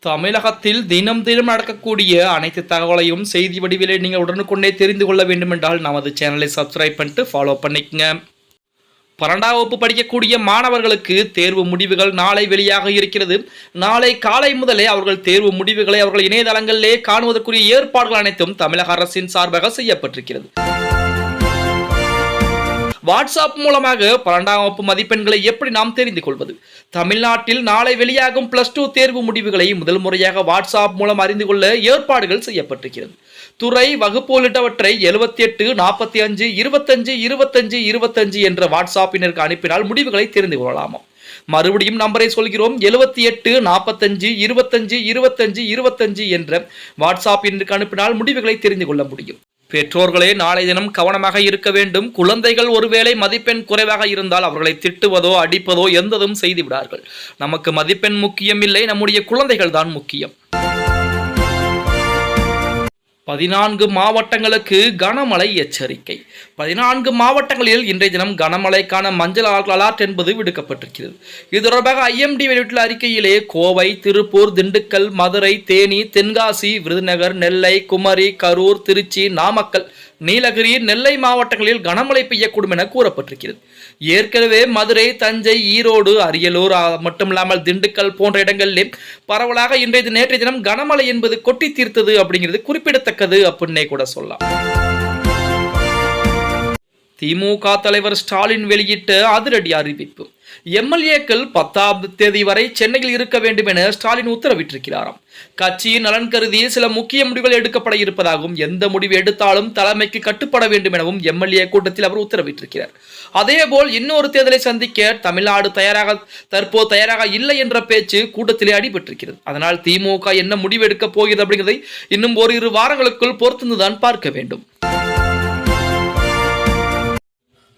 தமிழகத்தில் தினம் தினம் நடக்கக்கூடிய அனைத்து தகவலையும் செய்தி வடிவிலே நீங்கள் உடனுக்குடனே தெரிந்து கொள்ள வேண்டுமென்றால் நமது சேனலை சப்ஸ்கிரைப் பண்ணிட்டு ஃபாலோ பண்ணிக்கங்க. 12ஆம் வகுப்பு படிக்கக்கூடிய மாணவர்களுக்கு தேர்வு முடிவுகள் நாளை வெளியாக இருக்கிறது. நாளை காலை முதலே அவர்கள் தேர்வு முடிவுகளை அவர்கள் இணையதளங்களிலே காணுவதற்குரிய ஏற்பாடுகள் அனைத்தும் தமிழக அரசின் சார்பாக செய்யப்பட்டிருக்கிறது. வாட்ஸ்அப் மூலமாக 12ஆம் வகுப்பு மதிப்பெண்களை எப்படி நாம் தெரிந்து கொள்வது? தமிழ்நாட்டில் நாளை வெளியாகும் +2 தேர்வு முடிவுகளை முதல் முறையாக வாட்ஸ்அப் மூலம் அறிந்து கொள்ள ஏற்பாடுகள் செய்யப்பட்டிருக்கிறது. துறை, வகுப்பு உள்ளிட்டவற்றை 78 45 25 25 25 என்ற வாட்ஸ்அப்பினருக்கு அனுப்பினால் முடிவுகளை தெரிந்து கொள்ளலாமா? மறுபடியும் நம்பரை சொல்கிறோம், 78 45 25 25 25 என்ற வாட்ஸ்அப் எண்ணுக்கு அனுப்பினால் முடிவுகளை தெரிந்து கொள்ள முடியும். பெற்றோர்களே நாளை தினம் கவனமாக இருக்க வேண்டும். குழந்தைகள் ஒருவேளை மதிப்பெண் குறைவாக இருந்தால் அவர்களை திட்டுவதோ அடிப்பதோ எந்ததும் செய்து விடார்கள். நமக்கு மதிப்பெண் முக்கியம் இல்லை, நம்முடைய குழந்தைகள் தான் முக்கியம். 14 மாவட்டங்களுக்கு கனமழை எச்சரிக்கை. 14 மாவட்டங்களில் இன்றைய தினம் கனமழைக்கான மஞ்சள் அலர்ட் என்பது விடுக்கப்பட்டிருக்கிறது. இது தொடர்பாக IMD வெளியிட்டுள்ள அறிக்கையிலே கோவை, திருப்பூர், திண்டுக்கல், மதுரை, தேனி, தென்காசி, விருதுநகர், நெல்லை, குமரி, கரூர், திருச்சி, நாமக்கல், நீலகிரி, நெல்லை மாவட்டங்களில் கனமழை பெய்யக்கூடும் என கூறப்பட்டிருக்கிறது. ஏற்கனவே மதுரை, தஞ்சை, ஈரோடு, அரியலூர் மட்டுமில்லாமல் திண்டுக்கல் போன்ற இடங்களிலே பரவலாக நேற்றைய தினம் கனமழை என்பது கொட்டி தீர்த்தது அப்படிங்கிறது குறிப்பிடத்தக்கது அப்படின்னே கூட சொல்லலாம். திமுக தலைவர் ஸ்டாலின் வெளியிட்ட அதிரடி அறிவிப்பு. MLAக்கள் 10ஆம் தேதி வரை சென்னையில் இருக்க வேண்டும் என ஸ்டாலின் உத்தரவிட்டிருக்கிறாராம். கட்சியின் நலன் கருதி சில முக்கிய முடிவுகள் எடுக்கப்பட இருப்பதாகவும், எந்த முடிவு எடுத்தாலும் தலைமைக்கு கட்டுப்பட வேண்டும் எனவும் MLA கூட்டத்தில் அவர் உத்தரவிட்டிருக்கிறார். அதேபோல் இன்னொரு தேர்தலை சந்திக்க தமிழ்நாடு தற்போது தயாராக இல்லை என்ற பேச்சு கூட்டத்திலே அடிபட்டிருக்கிறது. அதனால் திமுக என்ன முடிவு எடுக்க போகிறது அப்படிங்கிறதை இன்னும் ஓரிரு வாரங்களுக்குள் பொறுத்திருந்துதான் பார்க்க வேண்டும்.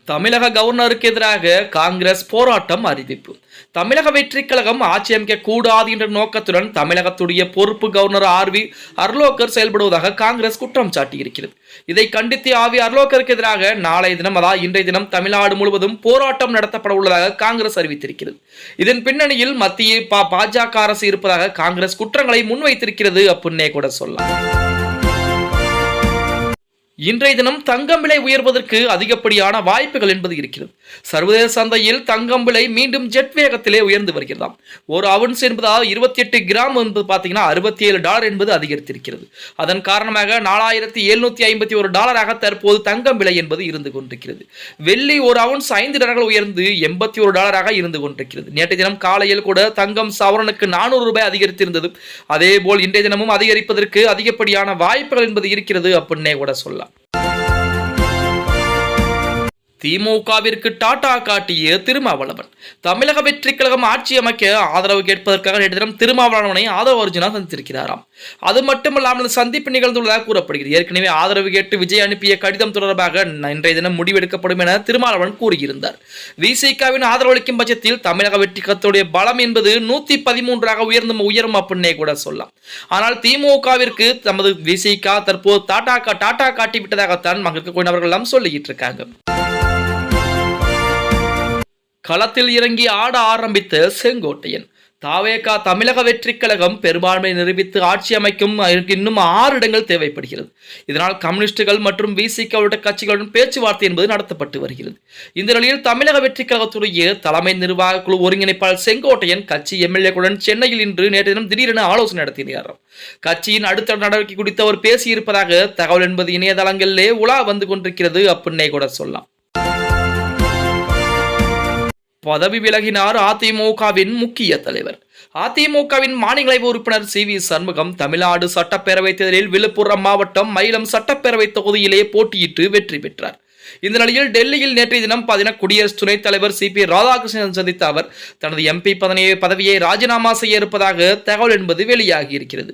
தமிழக கவர்னருக்கு எதிராக காங்கிரஸ் போராட்டம் அறிவிப்பு. தமிழக வெற்றிக் கழகம் ஆட்சி அமைக்க கூடாது என்ற நோக்கத்துடன் தமிழகத்துடைய பொறுப்பு கவர்னர் RV அர்லோகர் செயல்படுவதாக காங்கிரஸ் குற்றம் சாட்டியிருக்கிறது. இதை கண்டித்து RV அர்லோகருக்கு எதிராக நாளைய தினம் இன்றைய தினம் தமிழ்நாடு முழுவதும் போராட்டம் நடத்தப்பட உள்ளதாக காங்கிரஸ் அறிவித்திருக்கிறது. இதன் பின்னணியில் மத்திய பாஜக அரசு இருப்பதாக காங்கிரஸ் குற்றங்களை முன்வைத்திருக்கிறது அப்படின்னே கூட சொல்லலாம். இன்றைய தினம் தங்கம் விலை உயர்வதற்கு அதிகப்படியான வாய்ப்புகள் என்பது இருக்கிறது. சர்வதேச சந்தையில் தங்கம் விலை மீண்டும் ஜெட் வேகத்திலே உயர்ந்து வருகிறதாம். ஒரு அவுன்ஸ் என்பது 28 கிராம் என்பது பார்த்தீங்கன்னா $67 என்பது அதிகரித்திருக்கிறது. அதன் காரணமாக $4751 தற்போது தங்கம் விலை என்பது இருந்து கொண்டிருக்கிறது. வெள்ளி ஒரு அவுன்ஸ் $5 உயர்ந்து $81 இருந்து கொண்டிருக்கிறது. நேற்றைய தினம் காலையில் கூட தங்கம் சவரனுக்கு $400 அதிகரித்திருந்தது. அதே போல் இன்றைய தினமும் அதிகரிப்பதற்கு அதிகப்படியான வாய்ப்புகள் என்பது இருக்கிறது அப்படின்னே கூட சொல்லலாம். திமுகவிற்கு டாடா காட்டிய திருமாவளவன். தமிழக வெற்றிக் கழகம் ஆட்சி அமைக்க ஆதரவு கேட்பதற்காக நேற்று தினம் திருமாவளவனை ஆதரவு அர்ஜுனா சந்தித்திருக்கிறாராம். அது மட்டுமல்லாமல் சந்திப்பு நிகழ்ந்துள்ளதாக கூறப்படுகிறது. ஏற்கனவே ஆதரவு கேட்டு விஜய் அனுப்பிய கடிதம் தொடர்பாக இன்றைய தினம் முடிவெடுக்கப்படும் என திருமாவளவன் கூறியிருந்தார். விசிகாவின் ஆதரவு அளிக்கும் பட்சத்தில் தமிழக வெற்றிக் கழகத்துடைய பலம் என்பது 113 உயரும் அப்படின்னே கூட சொல்லலாம். ஆனால் திமுகவிற்கு தமது விசிகா தற்போது டாடா காட்டிவிட்டதாகத்தான் அவர்கள் எல்லாம் சொல்லிட்டு இருக்காங்க. களத்தில் இறங்கி ஆட ஆரம்பித்த செங்கோட்டையன். தாவேகா தமிழக வெற்றிக் கழகம் பெரும்பான்மை நிரூபித்து ஆட்சி அமைக்கும் இன்னும் 6 இடங்கள் தேவைப்படுகிறது. இதனால் கம்யூனிஸ்டுகள் மற்றும் விசிக உள்ளிட்ட கட்சிகளுடன் பேச்சுவார்த்தை என்பது நடத்தப்பட்டு வருகிறது. இந்த நிலையில் தமிழக வெற்றிக் கழகத்துடைய தலைமை நிர்வாக குழு ஒருங்கிணைப்பாளர் செங்கோட்டையன் கட்சி MLAக்களுடன் சென்னையில் இன்று நேற்று தினம் திடீரென ஆலோசனை நடத்தினார். கட்சியின் அடுத்த நடவடிக்கை குறித்து அவர் பேசியிருப்பதாக தகவல் என்பது இணையதளங்களிலே உலா வந்து கொண்டிருக்கிறது அப்படின்னே கூட சொல்லலாம். பதவி விலகினார் அதிமுகவின் முக்கிய தலைவர். அதிமுகவின் மாநில உறுப்பினர் CV சண்முகம் தமிழ்நாடு சட்டப்பேரவை தேர்தலில் விழுப்புரம் மாவட்டம் மயிலம் சட்டப்பேரவை தொகுதியிலே போட்டியிட்டு வெற்றி பெற்றார். இந்த நிலையில் டெல்லியில் நேற்றைய தினம் குடியரசு துணைத் தலைவர் CP ராதாகிருஷ்ணன் சந்தித்த அவர் தனது MP பதவியை ராஜினாமா செய்ய இருப்பதாக தகவல் என்பது வெளியாகி இருக்கிறது.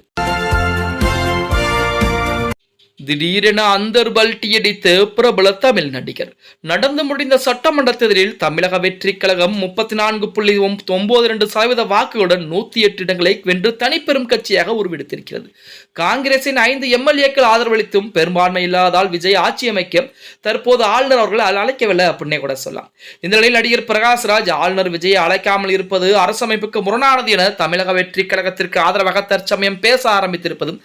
திடீரென அந்தர்பல்ட்டியடித்த பிரபல தமிழ் நடிகர். நடந்து முடிந்த சட்டமன்ற தேர்தலில் தமிழக வெற்றிக் கழகம் 34.92% வாக்குகளுடன் 108 இடங்களை வென்று தனிப்பெரும் கட்சியாக உருவெடுத்திருக்கிறது. காங்கிரசின் 5 எம்எல்ஏக்கள் ஆதரவளித்தும் பெரும்பான்மை இல்லாததால் விஜய் ஆட்சி அமைக்க தற்போது ஆளுநர் அவர்கள் அழைக்கவில்லை அப்படின்னே கூட சொல்லலாம். இந்த நிலையில் நடிகர் பிரகாஷ்ராஜ் ஆளுநர் விஜயை அழைக்காமல் இருப்பது அரசமைப்புக்கு முரணானது என தமிழக வெற்றிக் கழகத்திற்கு ஆதரவாக தற்சமயம் பேச ஆரம்பித்திருப்பதும்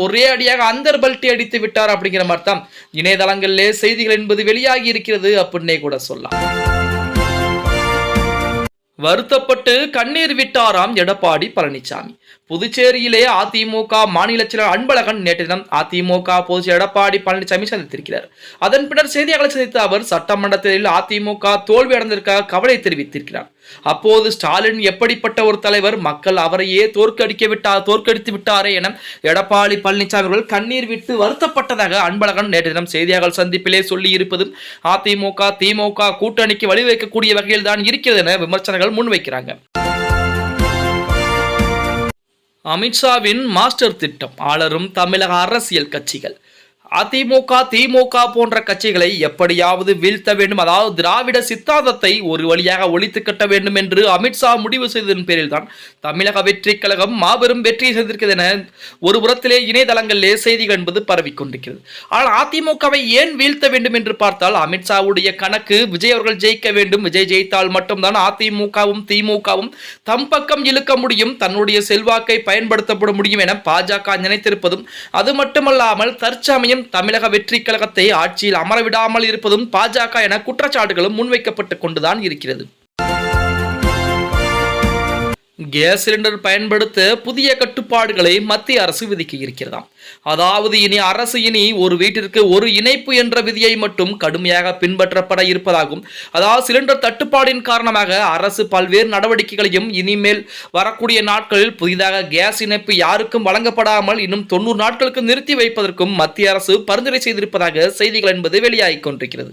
ஒரே அடியாக அந்தர்பல்ட்டி அடித்து விட்டார் அப்படிங்கிற மாதிரி தான் இணையதளங்களிலே செய்திகள் என்பது வெளியாகி இருக்கிறது அப்படின்னே கூட சொல்லலாம். வருத்தப்பட்டு கண்ணீர் விட்டாராம் எடப்பாடி பழனிசாமி. புதுச்சேரியிலே அதிமுக மாநில செயலர் அன்பழகன் நேற்று தினம் அதிமுக பொதுச் எடப்பாடி பழனிசாமி சந்தித்திருக்கிறார். அதன் பின்னர் செய்தியாளர்களை சந்தித்த அவர் சட்டமன்றத்தில் அதிமுக தோல்வி அடைந்ததற்காக கவலை தெரிவித்திருக்கிறார். அப்போது ஸ்டாலின் எப்படிப்பட்ட ஒரு தலைவர், மக்கள் அவரையே தோற்கடித்து விட்டாரே என எடப்பாடி பழனிசாமி அவர்கள் கண்ணீர் விட்டு வருத்தப்பட்டதாக அன்பழகன் நேற்று தினம் செய்தியாளர் சந்திப்பிலே சொல்லி இருப்பதும் அதிமுக திமுக கூட்டணிக்கு வழிவகுக்கக்கூடிய வகையில் தான் இருக்கிறது என விமர்சனங்கள் முன்வைக்கிறாங்க. அமித்ஷாவின் மாஸ்டர் திட்டம் ஆளரும் தமிழக அரசியல் கட்சிகள். அதிமுக திமுக போன்ற கட்சிகளை எப்படியாவது வீழ்த்த வேண்டும், அதாவது திராவிட சித்தாந்தத்தை ஒரு வழியாக ஒழித்து கட்ட வேண்டும் என்று அமித்ஷா முடிவு செய்ததன் பேரில் தான் தமிழக வெற்றிக் கழகம் மாபெரும் வெற்றியை செய்திருக்கிறது என ஒரு புறத்திலே இணையதளங்களிலே செய்திகள் என்பது பரவிக்கொண்டிருக்கிறது. ஆனால் அதிமுகவை ஏன் வீழ்த்த வேண்டும் என்று பார்த்தால் அமித்ஷாவுடைய கணக்கு விஜய் அவர்கள் ஜெயிக்க வேண்டும், விஜய் ஜெயித்தால் மட்டும்தான் அதிமுகவும் திமுகவும் தம் பக்கம் இழுக்க முடியும், தன்னுடைய செல்வாக்கை பயன்படுத்தப்பட முடியும் என பாஜக நினைத்திருப்பதும், அது மட்டுமல்லாமல் தற்சமயம் தமிழக வெற்றிக் கழகத்தை ஆட்சியில் அமரவிடாமல் இருப்பதும் பாஜக என குற்றச்சாட்டுகளும் முன்வைக்கப்பட்டுக் கொண்டுதான் இருக்கிறது. கேஸ் சிலிண்டர் பயன்படுத்த புதிய கட்டுப்பாடுகளை மத்திய அரசு விதிக்க இருக்கிறதாம். அதாவது இனி ஒரு வீட்டிற்கு ஒரு இணைப்பு என்ற விதியை மட்டும் கடுமையாக பின்பற்றப்பட இருப்பதாகும். அதாவது சிலிண்டர் தட்டுப்பாடின் காரணமாக அரசு பல்வேறு நடவடிக்கைகளையும் இனிமேல் வரக்கூடிய நாட்களில் புதிதாக கேஸ் இணைப்பு யாருக்கும் வழங்கப்படாமல் இன்னும் 90 நாட்களுக்கு நிறுத்தி வைப்பதற்கும் மத்திய அரசு பரிந்துரை செய்திருப்பதாக செய்திகள் என்பது வெளியாகிக் கொண்டிருக்கிறது.